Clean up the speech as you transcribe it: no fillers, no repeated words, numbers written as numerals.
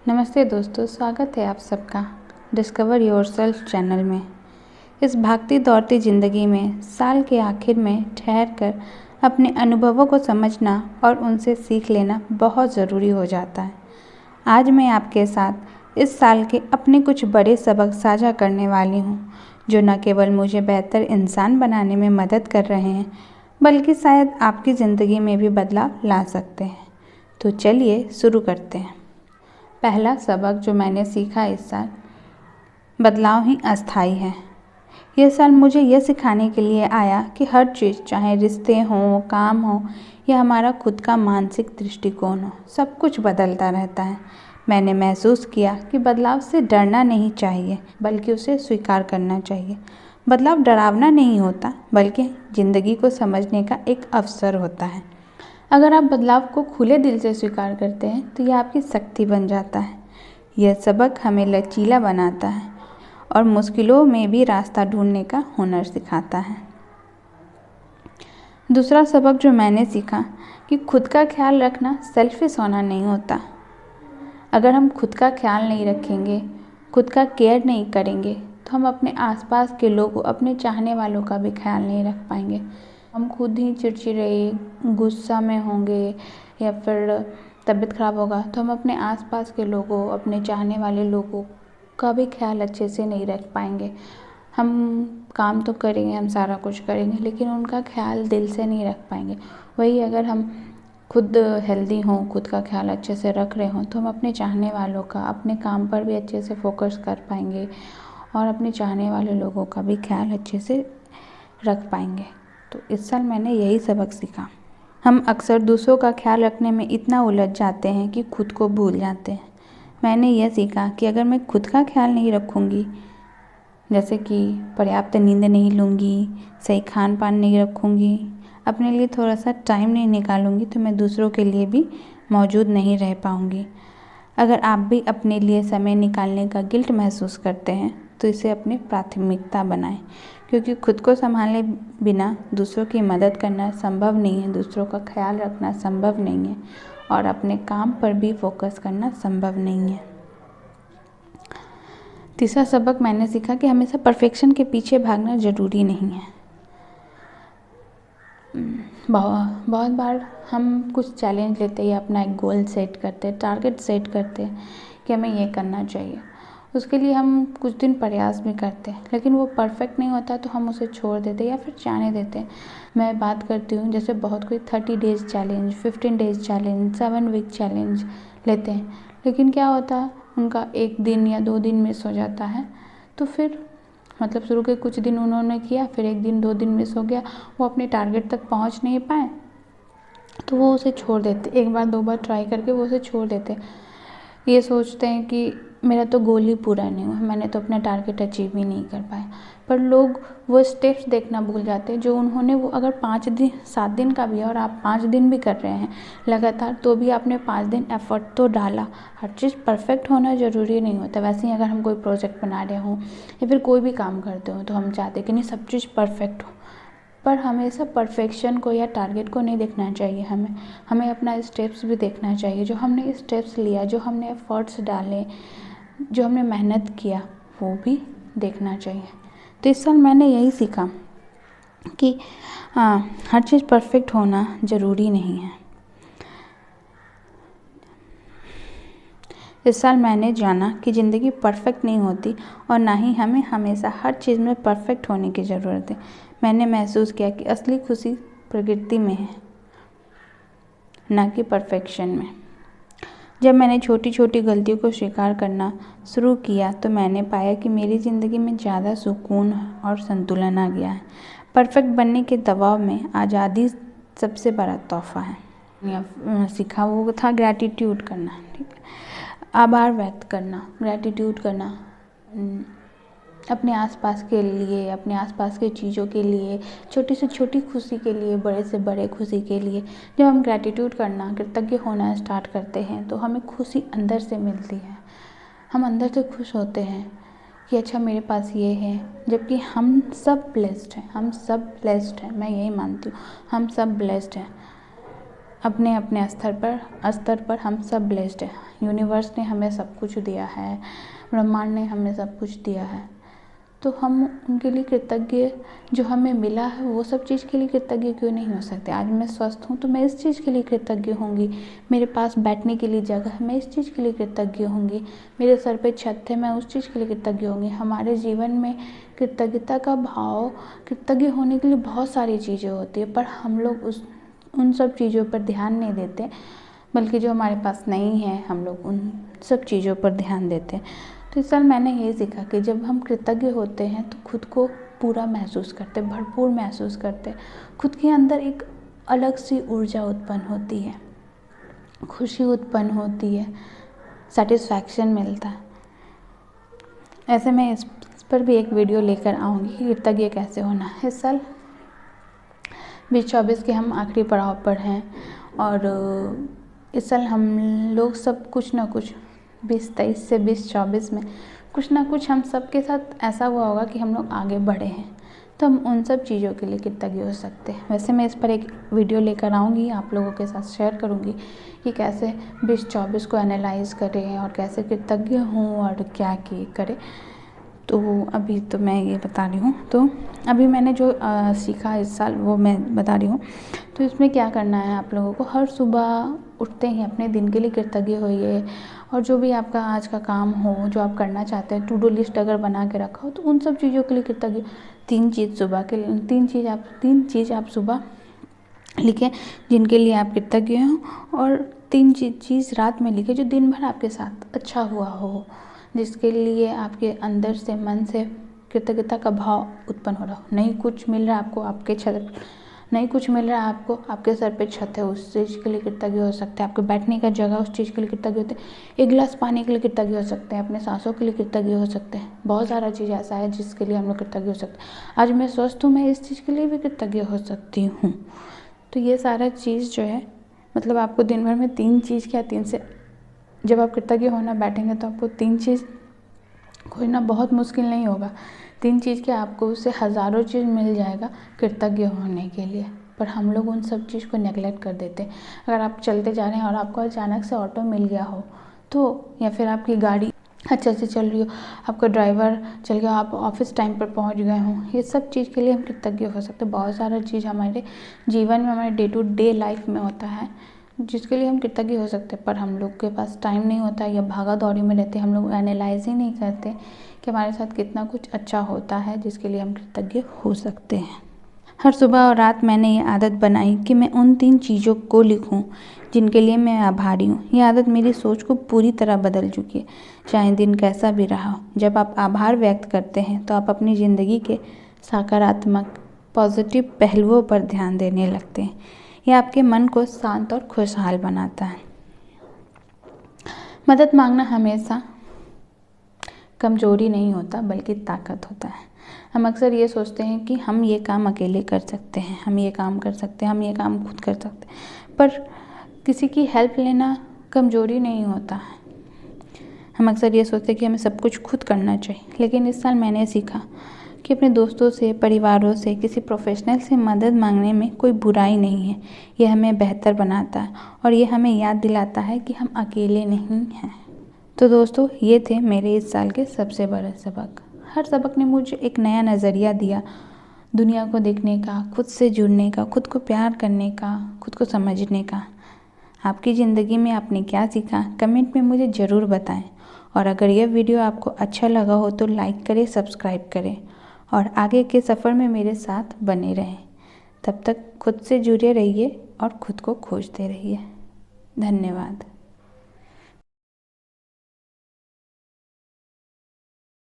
नमस्ते दोस्तों, स्वागत है आप सबका डिस्कवर योरसेल्फ चैनल में। इस भागती दौड़ती ज़िंदगी में साल के आखिर में ठहर कर अपने अनुभवों को समझना और उनसे सीख लेना बहुत ज़रूरी हो जाता है। आज मैं आपके साथ इस साल के अपने कुछ बड़े सबक साझा करने वाली हूँ, जो न केवल मुझे बेहतर इंसान बनाने में मदद कर रहे हैं, बल्कि शायद आपकी ज़िंदगी में भी बदलाव ला सकते हैं। तो चलिए शुरू करते हैं। पहला सबक जो मैंने सीखा इस साल, बदलाव ही अस्थायी है। यह साल मुझे यह सिखाने के लिए आया कि हर चीज़, चाहे रिश्ते हों, काम हो या हमारा खुद का मानसिक दृष्टिकोण हो, सब कुछ बदलता रहता है। मैंने महसूस किया कि बदलाव से डरना नहीं चाहिए, बल्कि उसे स्वीकार करना चाहिए। बदलाव डरावना नहीं होता, बल्कि ज़िंदगी को समझने का एक अवसर होता है। अगर आप बदलाव को खुले दिल से स्वीकार करते हैं तो यह आपकी शक्ति बन जाता है। यह सबक हमें लचीला बनाता है और मुश्किलों में भी रास्ता ढूंढने का हुनर सिखाता है। दूसरा सबक जो मैंने सीखा कि खुद का ख्याल रखना सेल्फिश होना नहीं होता। अगर हम खुद का ख्याल नहीं रखेंगे, खुद का केयर नहीं करेंगे, तो हम अपने आसपास के लोगों, अपने चाहने वालों का भी ख्याल नहीं रख पाएंगे। हम खुद ही चिड़चिड़े, गुस्सा में होंगे या फिर तबीयत ख़राब होगा, तो हम अपने आसपास के लोगों, अपने चाहने वाले लोगों का भी ख्याल अच्छे से नहीं रख पाएंगे। हम काम तो करेंगे, हम सारा कुछ करेंगे, लेकिन उनका ख्याल दिल से नहीं रख पाएंगे। वही अगर हम खुद हेल्दी हों, खुद का ख्याल अच्छे से रख रहे हों, तो हम अपने चाहने वालों का, अपने काम पर भी अच्छे से फोकस कर पाएंगे और अपने चाहने वाले लोगों का भी ख्याल अच्छे से रख पाएंगे। तो इस साल मैंने यही सबक सीखा। हम अक्सर दूसरों का ख्याल रखने में इतना उलझ जाते हैं कि खुद को भूल जाते हैं। मैंने यह सीखा कि अगर मैं खुद का ख्याल नहीं रखूँगी, जैसे कि पर्याप्त नींद नहीं लूँगी, सही खान पान नहीं रखूँगी, अपने लिए थोड़ा सा टाइम नहीं निकालूँगी, तो मैं दूसरों के लिए भी मौजूद नहीं रह पाऊँगी। अगर आप भी अपने लिए समय निकालने का गिल्ट महसूस करते हैं तो इसे अपनी प्राथमिकता बनाएं, क्योंकि खुद को संभाले बिना दूसरों की मदद करना संभव नहीं है, दूसरों का ख्याल रखना संभव नहीं है और अपने काम पर भी फोकस करना संभव नहीं है। तीसरा सबक मैंने सीखा कि हमेशा परफेक्शन के पीछे भागना ज़रूरी नहीं है। बहुत बार हम कुछ चैलेंज लेते हैं, अपना एक गोल सेट करते हैं, टारगेट सेट करते हैं कि हमें ये करना चाहिए। उसके लिए हम कुछ दिन प्रयास भी करते हैं, लेकिन वो परफेक्ट नहीं होता तो हम उसे छोड़ देते या फिर जाने देते हैं। मैं बात करती हूँ, जैसे बहुत कोई 30 days challenge, 15 days challenge, 7 week challenge लेते हैं, लेकिन क्या होता है, उनका 1 दिन या 2 दिन मिस हो जाता है। तो फिर मतलब शुरू के कुछ दिन उन्होंने किया, फिर 1 दिन 2 दिन मिस हो गया, वो अपने टारगेट तक पहुंच नहीं पाए, तो वो उसे छोड़ देते। 1 बार 2 बार ट्राई करके वो उसे छोड़ देते। ये सोचते हैं कि मेरा तो गोल ही पूरा नहीं हुआ, मैंने तो अपना टारगेट अचीव ही नहीं कर पाया। पर लोग वो स्टेप्स देखना भूल जाते हैं जो उन्होंने, वो अगर 5 दिन 7 दिन का भी है और आप 5 दिन भी कर रहे हैं लगातार, तो भी आपने 5 दिन एफर्ट तो डाला। हर चीज़ परफेक्ट होना ज़रूरी नहीं होता। वैसे ही अगर हम कोई प्रोजेक्ट बना रहे हों या फिर कोई भी काम करते हो, तो हम चाहते हैं कि नहीं सब चीज़ परफेक्ट हो, पर हमेशा परफेक्शन को या टारगेट को नहीं देखना चाहिए। हमें अपना स्टेप्स भी देखना चाहिए। जो हमने स्टेप्स लिया, जो हमने एफर्ट्स डाले, जो हमने मेहनत किया, वो भी देखना चाहिए। तो इस साल मैंने यही सीखा कि हर चीज़ परफेक्ट होना ज़रूरी नहीं है। इस साल मैंने जाना कि ज़िंदगी परफेक्ट नहीं होती और ना ही हमें हमेशा हर चीज़ में परफेक्ट होने की ज़रूरत है। मैंने महसूस किया कि असली खुशी प्रकृति में है, ना कि परफेक्शन में। जब मैंने छोटी छोटी गलतियों को स्वीकार करना शुरू किया तो मैंने पाया कि मेरी ज़िंदगी में ज़्यादा सुकून और संतुलन आ गया है। परफेक्ट बनने के दबाव में आज़ादी सबसे बड़ा तोहफा है। सीखा वो था ग्रैटिट्यूड करना, ठीक है, आभार व्यक्त करना, ग्रैटिट्यूड करना अपने आसपास के लिए, अपने आसपास के चीज़ों के लिए, छोटी से छोटी खुशी के लिए, बड़े से बड़े खुशी के लिए। जब हम ग्रैटिट्यूड करना, कृतज्ञ होना स्टार्ट करते हैं तो हमें खुशी अंदर से मिलती है। हम अंदर से खुश होते हैं कि अच्छा मेरे पास ये है, जबकि हम सब ब्लेस्ड हैं, हम सब ब्लेस्ड हैं। मैं यही मानती हूँ, हम सब ब्लेस्ड हैं। अपने अपने स्तर पर हम सब ब्लेस्ड हैं। यूनिवर्स ने हमें सब कुछ दिया है, ब्रह्मांड ने हमें सब कुछ दिया है, तो हम उनके लिए कृतज्ञ, जो हमें मिला है वो सब चीज़ के लिए कृतज्ञ क्यों नहीं हो सकते। आज मैं स्वस्थ हूँ तो मैं इस चीज़ के लिए कृतज्ञ होंगी। मेरे पास बैठने के लिए जगह है, मैं इस चीज़ के लिए कृतज्ञ होंगी। मेरे सर पे छत है, मैं उस चीज़ के लिए कृतज्ञ होंगी। हमारे जीवन में कृतज्ञता का भाव, कृतज्ञ होने के लिए बहुत सारी चीज़ें होती है, पर हम लोग उन सब चीज़ों पर ध्यान नहीं देते, बल्कि जो हमारे पास नहीं है हम लोग उन सब चीज़ों पर ध्यान देते हैं। तो इस साल मैंने ये सीखा कि जब हम कृतज्ञ होते हैं तो खुद को पूरा महसूस करते, भरपूर महसूस करते, खुद के अंदर एक अलग सी ऊर्जा उत्पन्न होती है, खुशी उत्पन्न होती है, सेटिस्फैक्शन मिलता है। ऐसे मैं इस पर भी एक वीडियो लेकर आऊँगी कि कृतज्ञ कैसे होना है। इस साल 2024 के हम आखिरी पड़ाव पर हैं और इस साल हम लोग सब कुछ ना कुछ 2023 से 2024 में कुछ ना कुछ हम सब के साथ ऐसा हुआ होगा कि हम लोग आगे बढ़े हैं, तो हम उन सब चीज़ों के लिए कृतज्ञ हो सकते हैं। वैसे मैं इस पर एक वीडियो लेकर आऊँगी, आप लोगों के साथ शेयर करूँगी कि कैसे 2024 को एनालाइज़ करें और कैसे कृतज्ञ हूँ और क्या करें। तो अभी तो मैं ये बता रही हूँ, तो अभी मैंने जो सीखा इस साल वो मैं बता रही हूँ। तो इसमें क्या करना है, आप लोगों को हर सुबह उठते ही अपने दिन के लिए कृतज्ञ होइए, और जो भी आपका आज का काम हो, जो आप करना चाहते हैं, टू डू लिस्ट अगर बना के रखा हो तो उन सब चीज़ों के लिए कृतज्ञ। तीन चीज़ आप सुबह लिखें जिनके लिए आप कृतज्ञ हों, और 3 चीज़ रात में लिखें जो दिन भर आपके साथ अच्छा हुआ हो, जिसके लिए आपके अंदर से, मन से कृतज्ञता का भाव उत्पन्न हो रहा हो। नहीं कुछ मिल रहा है आपको, आपके सर पे छत है, उस चीज़ के लिए कृतज्ञ हो सकते हैं। आपके बैठने का जगह, उस चीज़ के लिए कृतज्ञ होते हैं। एक गिलास पानी के लिए कृतज्ञ हो सकते हैं, अपने सांसों के लिए कृतज्ञ हो सकते हैं। बहुत सारा चीज़ ऐसा है जिसके लिए हम लोग कृतज्ञ हो सकते हैं। आज मैं स्वस्थ हूँ, मैं इस चीज़ के लिए भी कृतज्ञ हो सकती हूँ। तो ये सारा चीज़ जो है, मतलब आपको दिन भर में 3 चीज़ क्या 3 से, जब आप कृतज्ञ होना बैठेंगे तो आपको 3 चीज़ खोजना बहुत मुश्किल नहीं होगा। 3 चीज़ क्या, आपको उससे हज़ारों चीज़ मिल जाएगा कृतज्ञ होने के लिए, पर हम लोग उन सब चीज़ को नेगलेक्ट कर देते हैं। अगर आप चलते जा रहे हैं और आपको अचानक से ऑटो मिल गया हो तो, या फिर आपकी गाड़ी अच्छे से चल रही हो, आपका ड्राइवर चल गया, आप ऑफिस टाइम पर पहुंच गए हों, ये सब चीज़ के लिए हम कृतज्ञ हो सकते हैं। बहुत सारा चीज़ हमारे जीवन में, हमारे डे टू डे लाइफ में होता है जिसके लिए हम कृतज्ञ हो सकते हैं, पर हम लोग के पास टाइम नहीं होता या भागा दौड़ी में रहते हैं। हम लोग एनालाइज ही नहीं करते कि हमारे साथ कितना कुछ अच्छा होता है जिसके लिए हम कृतज्ञ हो सकते हैं। हर सुबह और रात मैंने ये आदत बनाई कि मैं उन 3 चीज़ों को लिखूं जिनके लिए मैं आभारी हूँ। ये आदत मेरी सोच को पूरी तरह बदल चुकी है, चाहे दिन कैसा भी रहा हो। जब आप आभार व्यक्त करते हैं तो आप अपनी ज़िंदगी के सकारात्मक, पॉजिटिव पहलुओं पर ध्यान देने लगते हैं। यह आपके मन को शांत और खुशहाल बनाता है। मदद मांगना हमेशा कमजोरी नहीं होता बल्कि ताकत होता है। हम अक्सर ये सोचते हैं कि हम ये काम अकेले कर सकते हैं, हम ये काम कर सकते हैं, हम ये काम खुद कर सकते हैं, पर किसी की हेल्प लेना कमजोरी नहीं होता है। हम अक्सर ये सोचते हैं कि हमें सब कुछ खुद करना चाहिए, लेकिन इस साल मैंने सीखा कि अपने दोस्तों से, परिवारों से, किसी प्रोफेशनल से मदद मांगने में कोई बुराई नहीं है। यह हमें बेहतर बनाता है और ये हमें याद दिलाता है कि हम अकेले नहीं हैं। तो दोस्तों, ये थे मेरे इस साल के सबसे बड़े सबक। हर सबक ने मुझे एक नया नज़रिया दिया, दुनिया को देखने का, खुद से जुड़ने का, खुद को प्यार करने का, खुद को समझने का। आपकी ज़िंदगी में आपने क्या सीखा, कमेंट में मुझे ज़रूर बताएं। और अगर यह वीडियो आपको अच्छा लगा हो तो लाइक करें, सब्सक्राइब करें और आगे के सफ़र में मेरे साथ बने रहें। तब तक खुद से जुड़े रहिए और खुद को खोजते रहिए। धन्यवाद।